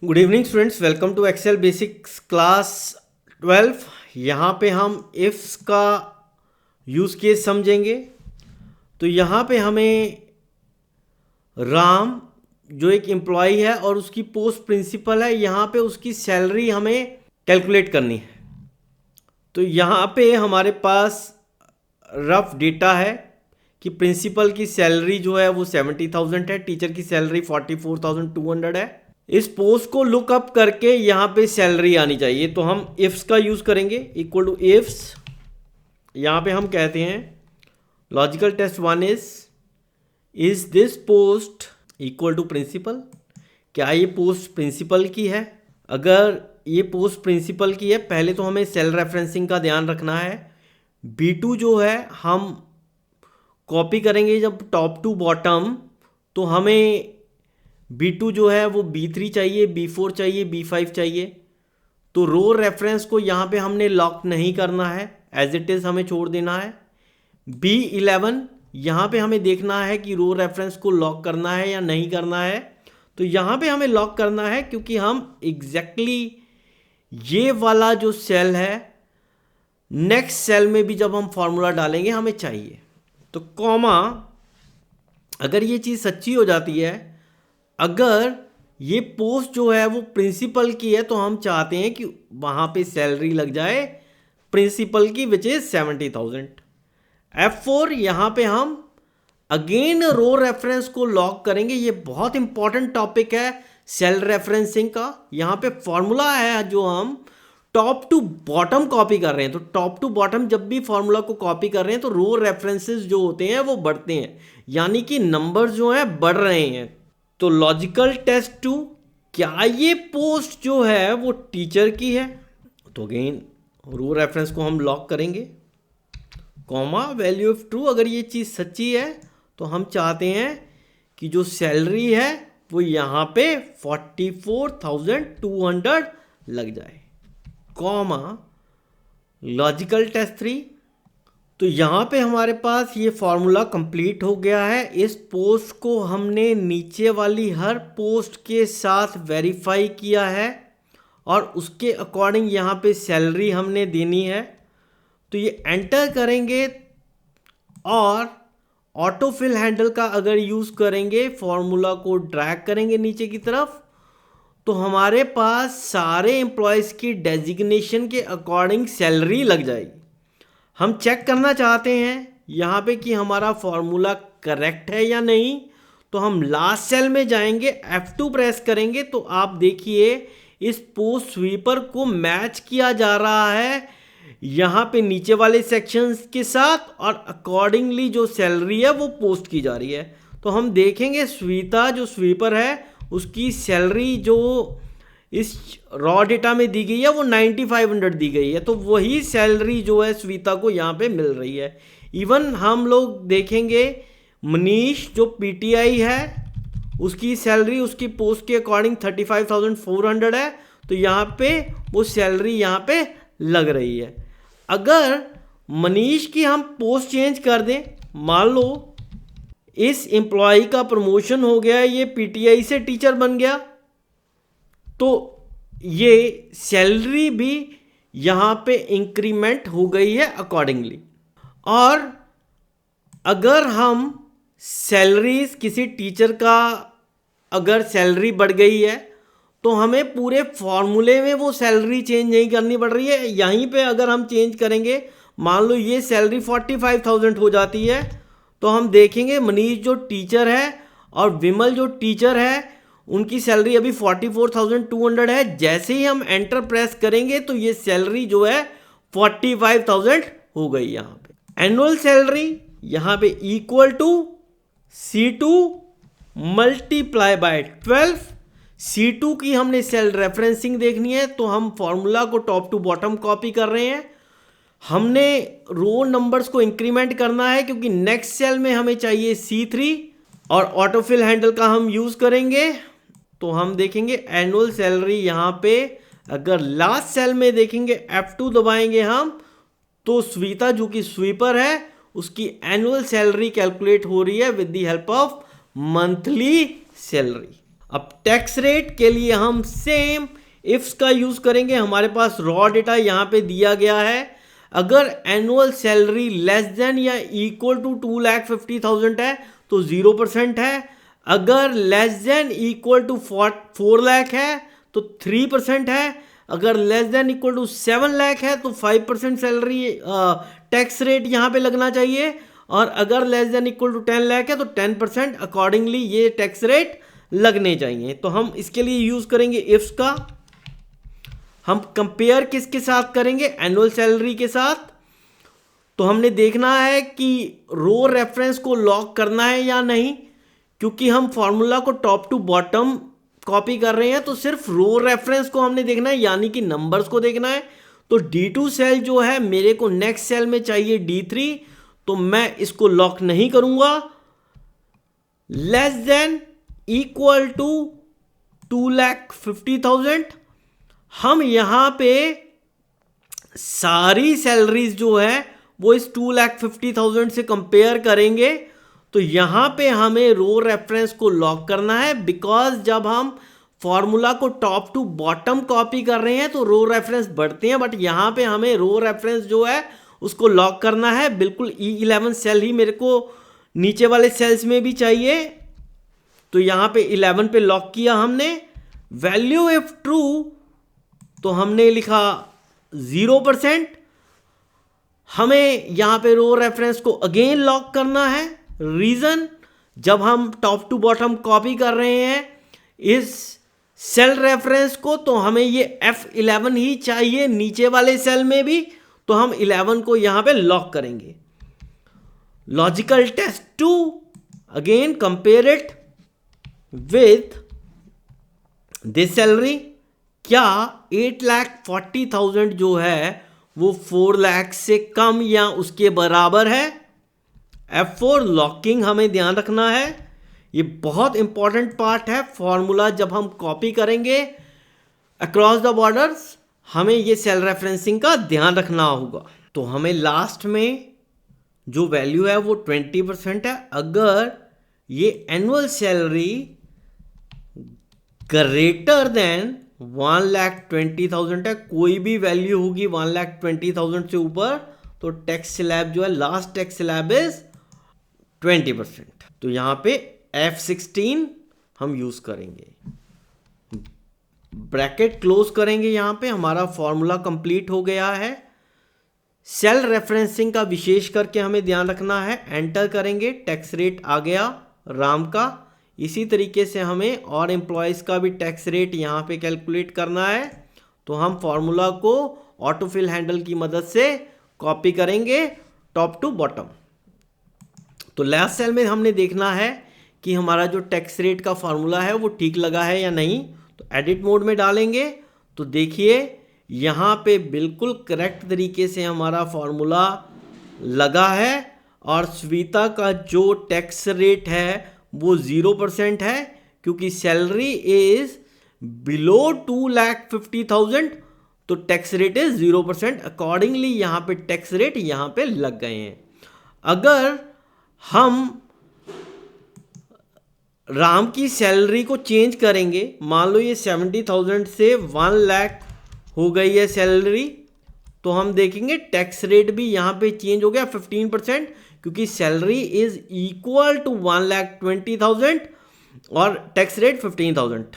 Good evening students, welcome to Excel basics class 12। यहाँ पे हम इफ्स का यूज़ केस समझेंगे। तो यहाँ पे हमें राम जो एक एम्प्लॉय है और उसकी पोस्ट प्रिंसिपल है, यहाँ पे उसकी सैलरी हमें कैलकुलेट करनी है। तो यहाँ पे हमारे पास रफ डेटा है कि प्रिंसिपल की सैलरी जो है वो 70,000 है, टीचर की सैलरी 44,200 है। इस पोस्ट को लुकअप करके यहाँ पे सैलरी आनी चाहिए, तो हम इफ्स का यूज़ करेंगे। इक्वल टू इफ्स, यहाँ पे हम कहते हैं logical test one is this post equal to principal. क्या ये पोस्ट प्रिंसिपल की है? अगर ये पोस्ट प्रिंसिपल की है, पहले तो हमें सेल रेफरेंसिंग का ध्यान रखना है। B2 जो है हम कॉपी करेंगे जब टॉप टू बॉटम, तो हमें B2 जो है वो B3 चाहिए, B4 चाहिए, B5 चाहिए। तो रो रेफरेंस को यहाँ पे हमने लॉक नहीं करना है, एज इट इज़ हमें छोड़ देना है। B11 यहाँ पे हमें देखना है कि रो रेफरेंस को लॉक करना है या नहीं करना है। तो यहाँ पे हमें लॉक करना है, क्योंकि हम एग्जैक्टली ये वाला जो सेल है नेक्स्ट सेल में भी जब हम फॉर्मूला डालेंगे हमें चाहिए। तो कॉमा, अगर ये चीज़ सच्ची हो जाती है, अगर ये पोस्ट जो है वो प्रिंसिपल की है, तो हम चाहते हैं कि वहाँ पे सैलरी लग जाए प्रिंसिपल की, विच इज 70,000। F4 यहाँ पे हम अगेन रो रेफरेंस को लॉक करेंगे। ये बहुत इंपॉर्टेंट टॉपिक है सेल रेफरेंसिंग का। यहाँ पे फॉर्मूला है जो हम टॉप टू बॉटम कॉपी कर रहे हैं। तो टॉप टू बॉटम जब भी फॉर्मूला को कॉपी कर रहे हैं तो रो रेफरेंसेस जो होते हैं वो बढ़ते हैं, यानी कि नंबर जो है बढ़ रहे हैं। तो लॉजिकल टेस्ट 2, क्या ये पोस्ट जो है वो टीचर की है? तो अगेन रो रेफरेंस को हम लॉक करेंगे, कॉमा, वैल्यू ऑफ ट्रू। अगर ये चीज़ सच्ची है तो हम चाहते हैं कि जो सैलरी है वो यहाँ पे 44,200 लग जाए, कॉमा, लॉजिकल टेस्ट 3। तो यहाँ पे हमारे पास ये फॉर्मूला कंप्लीट हो गया है। इस पोस्ट को हमने नीचे वाली हर पोस्ट के साथ वेरीफाई किया है और उसके अकॉर्डिंग यहाँ पे सैलरी हमने देनी है। तो ये एंटर करेंगे और ऑटो फिल हैंडल का अगर यूज़ करेंगे, फॉर्मूला को ड्रैग करेंगे नीचे की तरफ, तो हमारे पास सारे एम्प्लॉयज़ की डेजिग्नेशन के अकॉर्डिंग सैलरी लग जाएगी। हम चेक करना चाहते हैं यहाँ पे कि हमारा फॉर्मूला करेक्ट है या नहीं। तो हम लास्ट सेल में जाएंगे, F2 प्रेस करेंगे, तो आप देखिए इस पोस्ट स्वीपर को मैच किया जा रहा है यहाँ पे नीचे वाले सेक्शंस के साथ, और अकॉर्डिंगली जो सैलरी है वो पोस्ट की जा रही है। तो हम देखेंगे स्वीता जो स्वीपर है उसकी सैलरी जो इस रॉ डेटा में दी गई है वो 9500 दी गई है। तो वही सैलरी जो है स्वीता को यहाँ पे मिल रही है। इवन हम लोग देखेंगे मनीष जो पीटीआई है उसकी सैलरी उसकी पोस्ट के अकॉर्डिंग 35,400 है। तो यहाँ पे वो सैलरी यहाँ पे लग रही है। अगर मनीष की हम पोस्ट चेंज कर दें, मान लो इस एम्प्लॉय का प्रमोशन हो गया, ये पीटीआई से टीचर बन गया, तो ये सैलरी भी यहाँ पे इंक्रीमेंट हो गई है अकॉर्डिंगली। और अगर हम सैलरीज किसी टीचर का अगर सैलरी बढ़ गई है तो हमें पूरे फॉर्मूले में वो सैलरी चेंज नहीं करनी पड़ रही है। यहीं पे अगर हम चेंज करेंगे, मान लो ये सैलरी 45,000 हो जाती है, तो हम देखेंगे मनीष जो टीचर है और विमल जो टीचर है उनकी सैलरी अभी 44,200 है। जैसे ही हम एंटर प्रेस करेंगे तो ये सैलरी जो है 45,000 हो गई। यहाँ पे एनुअल सैलरी यहाँ पे equal to C2 multiply by 12। C2 की हमने सेल रेफरेंसिंग देखनी है, तो हम फॉर्मूला को टॉप टू बॉटम कॉपी कर रहे हैं। हमने रो नंबर्स को इंक्रीमेंट करना है क्योंकि नेक्स्ट सेल में हमें चाहिए C3, और ऑटोफिल हैंडल का हम यूज़ करेंगे। तो हम देखेंगे एनुअल सैलरी यहाँ पे, अगर लास्ट सेल में देखेंगे F2 दबाएंगे हम, तो स्वीता जो कि स्वीपर है उसकी एनुअल सैलरी कैलकुलेट हो रही है with the help of monthly salary. अब टैक्स रेट के लिए हम सेम इफ्स का यूज करेंगे। हमारे पास रॉ डेटा यहां पे दिया गया है। अगर एनुअल सैलरी लेस देन या इक्वल टू 2,50,000 है तो 0% है। अगर less than equal to 4 lakh है तो 3% है। अगर less than equal to 7 lakh है तो 5% सैलरी टैक्स रेट यहां पे लगना चाहिए। और अगर less than equal to 10 lakh है तो 10% अकॉर्डिंगली ये टैक्स रेट लगने चाहिए। तो हम इसके लिए यूज करेंगे इफ्स का। हम कंपेयर किसके साथ करेंगे? एनुअल सैलरी के साथ। तो हमने देखना है कि रो रेफरेंस को लॉक करना है या नहीं, क्योंकि हम फॉर्मूला को टॉप टू बॉटम कॉपी कर रहे हैं तो सिर्फ रो रेफरेंस को हमने देखना है, यानी कि नंबर्स को देखना है। तो D2 सेल जो है मेरे को नेक्स्ट सेल में चाहिए D3, तो मैं इसको लॉक नहीं करूंगा। Less than equal to 2,50,000। हम यहां पे सारी सैलरीज जो है वो इस 2,50,000 से कंपेयर करेंगे। तो यहां पे हमें रो रेफरेंस को लॉक करना है, बिकॉज जब हम फॉर्मूला को टॉप टू बॉटम कॉपी कर रहे हैं तो रो रेफरेंस बढ़ते हैं, बट यहां पे हमें रो रेफरेंस जो है उसको लॉक करना है। बिल्कुल E11 सेल ही मेरे को नीचे वाले सेल्स में भी चाहिए। तो यहां पे 11 पे लॉक किया हमने। वैल्यू इफ ट्रू तो हमने लिखा 0%। हमें यहां पे रो रेफरेंस को अगेन लॉक करना है। रीजन, जब हम टॉप टू बॉटम कॉपी कर रहे हैं इस सेल रेफरेंस को, तो हमें ये F11 ही चाहिए नीचे वाले सेल में भी। तो हम 11 को यहां पे लॉक करेंगे। Logical test 2, again compare it with this salary. क्या 8,40,000 जो है वो 4 लाख से कम या उसके बराबर है? F4 लॉकिंग हमें ध्यान रखना है। ये बहुत इंपॉर्टेंट पार्ट है। फॉर्मूला जब हम कॉपी करेंगे अक्रॉस द बॉर्डर्स, हमें ये सेल रेफरेंसिंग का ध्यान रखना होगा। तो हमें लास्ट में जो वैल्यू है वो 20% है। अगर ये एनुअल सैलरी ग्रेटर देन 1,20,000 है, कोई भी वैल्यू होगी 1,20,000 से ऊपर, तो टैक्स स्लैब जो है लास्ट टैक्स स्लैब इज 20%। तो यहां पे F16 हम यूज करेंगे। ब्रैकेट क्लोज करेंगे। यहां पे हमारा फॉर्मूला कंप्लीट हो गया है। सेल रेफरेंसिंग का विशेष करके हमें ध्यान रखना है। एंटर करेंगे, टैक्स रेट आ गया राम का। इसी तरीके से हमें और एम्प्लॉयज़ का भी टैक्स रेट यहाँ पे कैलकुलेट करना है। तो हम फॉर्मूला को ऑटोफिल हैंडल की मदद से कॉपी करेंगे टॉप टू बॉटम। तो लास्ट सेल में हमने देखना है कि हमारा जो टैक्स रेट का फॉर्मूला है वो ठीक लगा है या नहीं। तो एडिट मोड में डालेंगे तो देखिए यहाँ पे बिल्कुल करेक्ट तरीके से हमारा फॉर्मूला लगा है। और स्वीता का जो टैक्स रेट है वो 0% है, क्योंकि सैलरी इज बिलो 2,50,000, तो टैक्स रेट इज 0%। अकॉर्डिंगली यहाँ पे टैक्स रेट यहाँ पे लग गए हैं। अगर हम राम की सैलरी को चेंज करेंगे, मान लो ये 70,000 से 1 लाख हो गई है सैलरी, तो हम देखेंगे टैक्स रेट भी यहाँ पे चेंज हो गया 15%, क्योंकि सैलरी इज इक्वल टू 1,20,000 और टैक्स रेट 15,000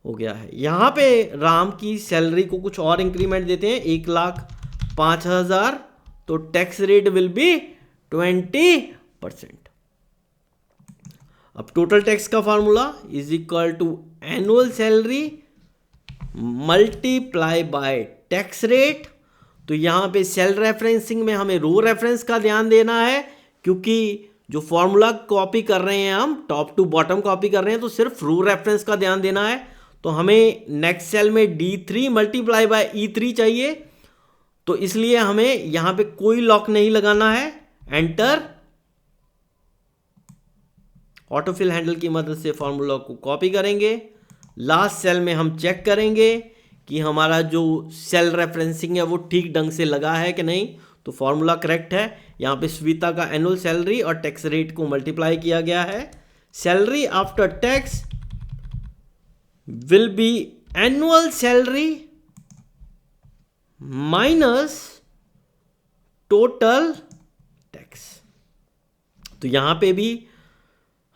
हो गया है। यहाँ पे राम की सैलरी को कुछ और इंक्रीमेंट देते हैं 1,05,000, तो टैक्स रेट विल बी 20%। अब टोटल टैक्स का formula is equal to annual salary multiply by tax rate. तो यहाँ पे सेल रेफरेंसिंग में हमें रो रेफरेंस का ध्यान देना है, क्योंकि जो फॉर्मूला कॉपी कर रहे हैं हम टॉप टू बॉटम कॉपी कर रहे हैं, तो सिर्फ रो रेफरेंस का ध्यान देना है। तो हमें नेक्स्ट सेल में D3 मल्टीप्लाई बाय E3 चाहिए, तो इसलिए हमें यहाँ पे कोई लॉक नहीं लगाना है। एंटर, ऑटोफिल हैंडल की मदद से फॉर्मूला को कॉपी करेंगे। लास्ट सेल में हम चेक करेंगे कि हमारा जो सेल रेफरेंसिंग है वो ठीक ढंग से लगा है कि नहीं। तो फॉर्मूला करेक्ट है। यहाँ पे स्वीता का एनुअल सैलरी और टैक्स रेट को मल्टीप्लाई किया गया है। Salary after tax will be annual salary minus total tax. तो यहां पे भी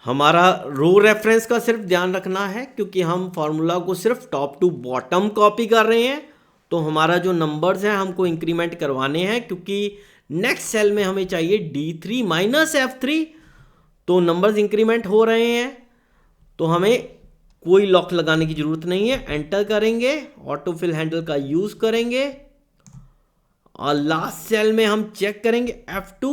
हमारा रो रेफरेंस का सिर्फ ध्यान रखना है, क्योंकि हम फॉर्मूला को सिर्फ टॉप टू बॉटम कॉपी कर रहे हैं। तो हमारा जो नंबर्स हैं हमको इंक्रीमेंट करवाने हैं, क्योंकि नेक्स्ट सेल में हमें चाहिए D3 माइनस F3। तो नंबर्स इंक्रीमेंट हो रहे हैं, तो हमें कोई लॉक लगाने की जरूरत नहीं है। एंटर करेंगे, ऑटो फिल हैंडल का यूज करेंगे और लास्ट सेल में हम चेक करेंगे F2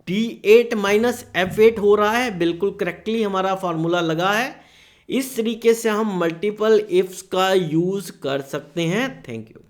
D8 माइनस F8 हो रहा है। बिल्कुल करेक्टली हमारा फॉर्मूला लगा है। इस तरीके से हम मल्टीपल इफ्स का यूज कर सकते हैं। Thank you.